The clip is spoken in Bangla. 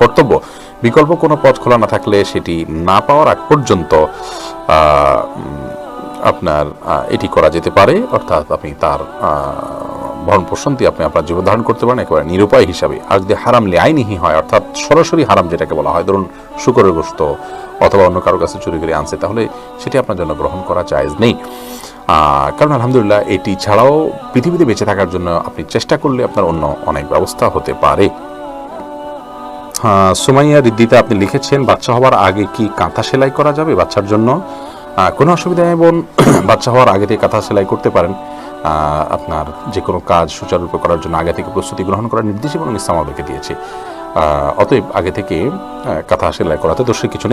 কর্তব্য। বিকল্প কোনো পথ খোলা না থাকলে সেটি না পাওয়ার আগ পর্যন্ত আপনার এটি করা যেতে পারে, অর্থাৎ আপনি তার ভরণ পোষণ দিয়ে আপনি আপনার জীবন ধারণ করতে পারেন একেবারে নিরুপায় হিসাবে। আর যদি হারাম লেআইনিহি হয়, অর্থাৎ সরাসরি হারাম যেটাকে বলা হয়, ধরুন শুকরের গোশত অথবা অন্য কারো কাছে চুরি করে আনছে, তাহলে সেটি আপনার জন্য গ্রহণ করা জায়েজ নেই। কারণ আলহামদুলিল্লাহ এটি ছাড়াও পৃথিবীতে বেঁচে থাকার জন্য আপনি চেষ্টা করলে আপনার অন্য অনেক ব্যবস্থা হতে পারে। সুমাইয়া রিদ্দিতে আপনি লিখেছেন, বাচ্চা হওয়ার আগে কি কাঁথা সেলাই করা যাবে বাচ্চার জন্য? কোনো অসুবিধা নেই বোন, বাচ্চা হওয়ার আগে থেকে কাঁথা সেলাই করতে পারেন। আপনার যে কোনো কাজ সুচারুরূপে করার জন্য আগে থেকে প্রস্তুতি গ্রহণ করার নির্দেশ এবং ইসলাম আমাদেরকে দিয়েছে। অতএব আগে থেকে কাঁথা সেলাই করাতে দোষের কিছু নেই।